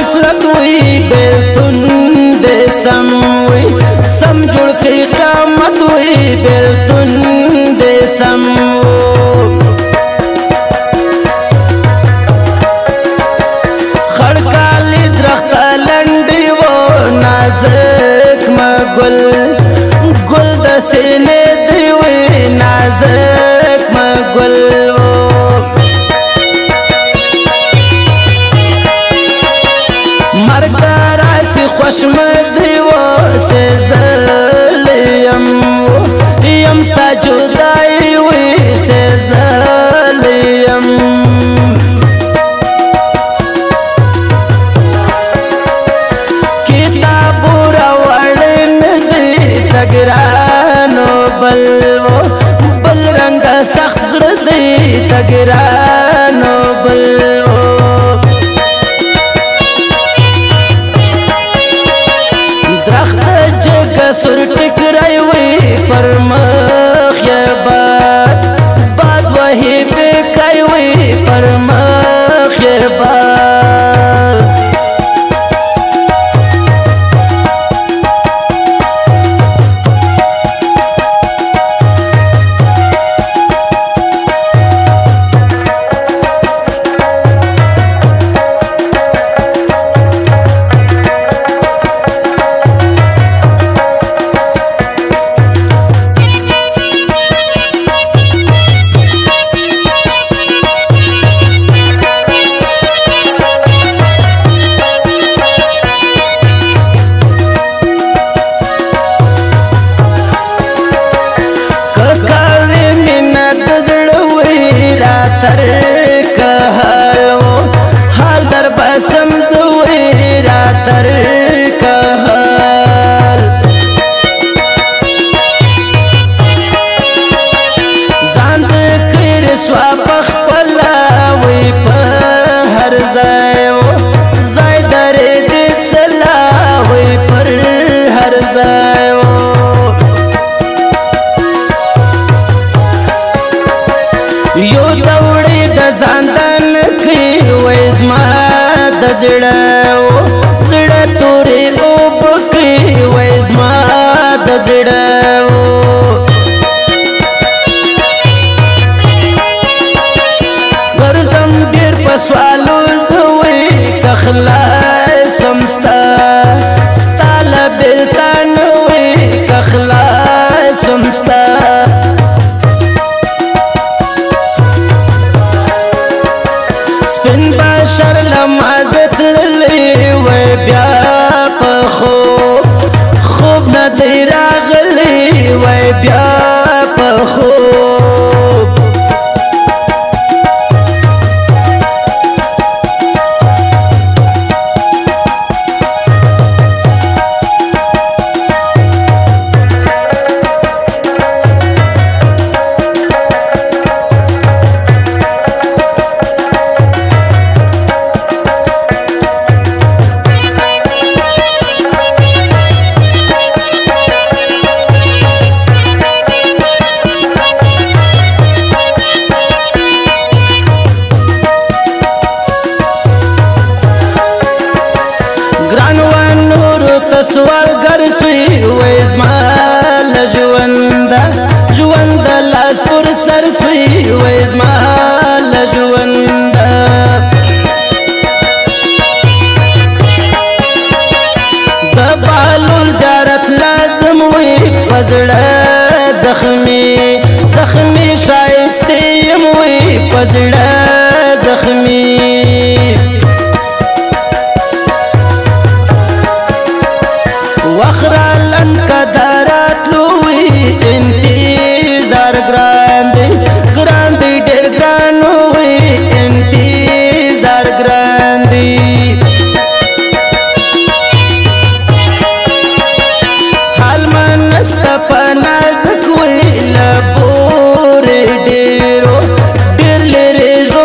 نصرت وی بیلتون دے سم وی سم جوڑ کی قیامت وی بیلتون دے سم خڑکالی درخت لنڈی و نازک مگل گل د سینے دیوی نازک مگل مرگ راسی خوشمدی و سیزل یم ستا جدائی وی سیزل یم کتابو راوڑن دی تگرانو بل رنگ سخت زردی تگرانو سر ٹکرائی وی پر مخ یا باد وہی پکائی وی پر مخ یا باد حال در بسم زوی را تر کحال زاند کر سواب خپلا وی پا هر زائو زائی در دی چلا وی پر هر زائو یو دوڑی د زاندن کی ویزما د زړه تورې اوب کی ویزما د زړه ورزم ډیر په سوالو زوی کخلاص ومستا ستال بلتان وی کخلاص ومستا سپین بشر لمازت للی وی بیا پا خوب ندی راغلی وی بیا پا خوب سوال گر سوی ویزما لجوند لاس پر سر سوی ویزما لجوند دبالو زیارت لازم وی پزڑا زخمی شایستیم وی پزڑا زخمی وخرا لن کدارات لوی انتظار گراندی ڈیر گرانوی انتظار گراندی حال منست پنازک وی لبور ڈیرو ڈیر لری جو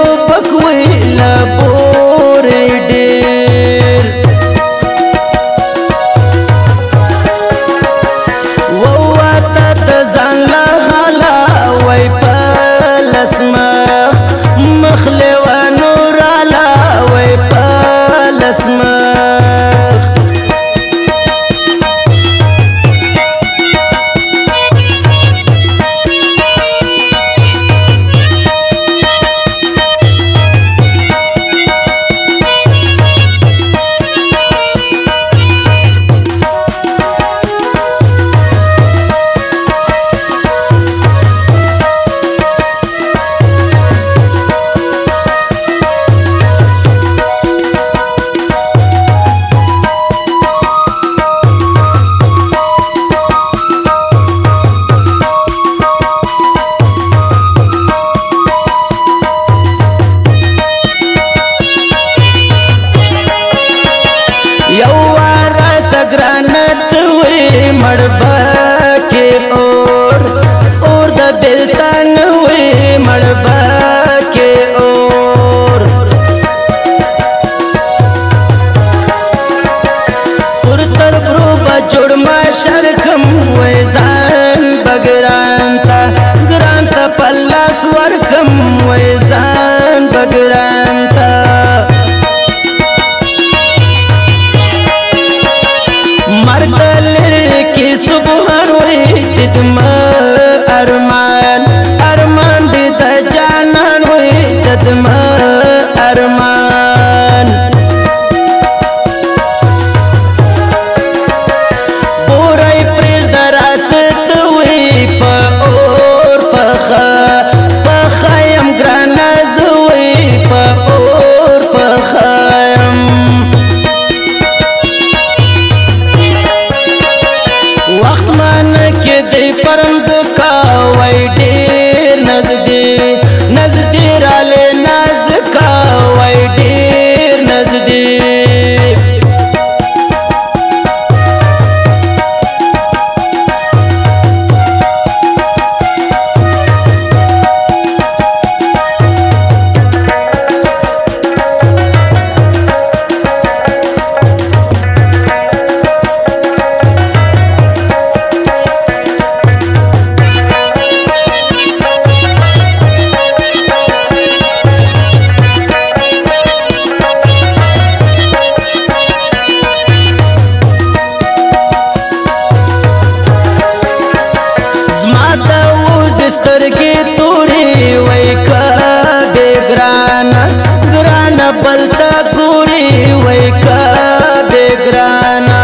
کم وای ځان بګران تا مرګ لری کې سبحان وای ددم ارمان ارمان دې د جانان وای ددم ارمان بورای پرېږ دراست وای په اور پخه پخایم ګرانه زه وای په اور پخایم وخت مان کې دی پرم زکا وای ډېر نزدې راله نازکا وای ډېر نزدې سترګې تورې وای کا بې ګرانه بلته ګورې وای کا بې ګرانه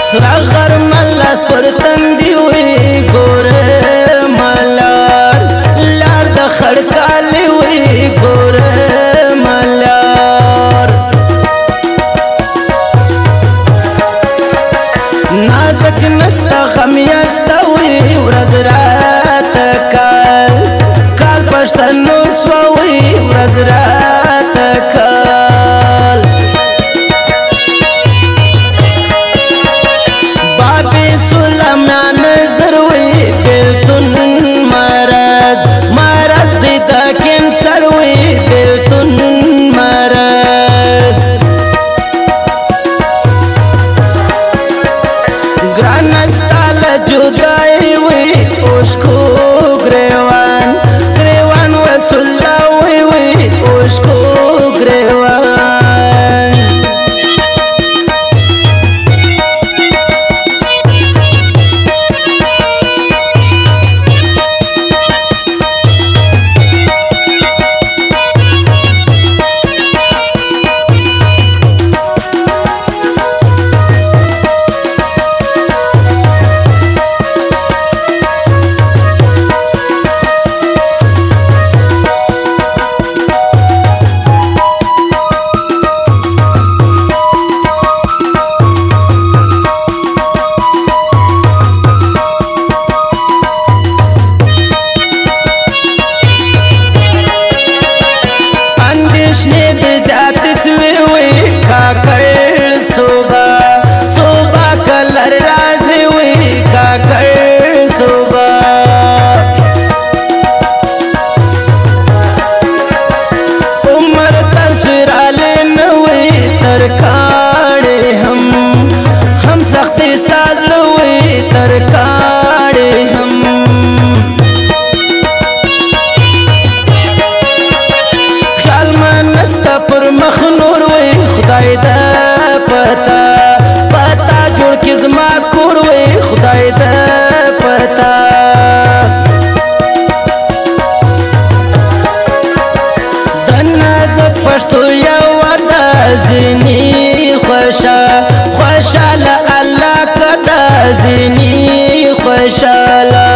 سره غرمه لاس پر تندي وای ګوره ملار لار د خړکالې وای ګوره ملار نازک نستا غم یستا وی ورځ رات کال پښتنو سو وی ورځ رات کال بابي سلمان نظر وی بلتون مرز دې د کینسر وی بلتون مرز ګرانستال جدای وی اوشکو گریوان وسلا وی اوشکو گریوان काकड़ सोबा कलर राजे हुई काकड़ सोबा उमर तस्वीराले न हुई तरकाड़े हम सख्ती स्ताज हुई तरकाड़े हम ख्याल मनस्ता पर मखनूर हुई खुदाई दा पता जोड़ के जमा कोरवे खुदाई दा पता दन्ना ज पश्तो या वदा زنی خوشاله الله کدا زنی خوشاله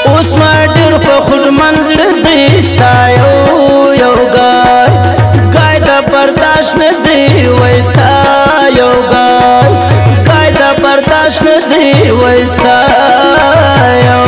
اوس ما ډېر په خوږ منځ دستا یو گای د برداشت نه دی وستا یو گای د برداشت نه دی وستا یو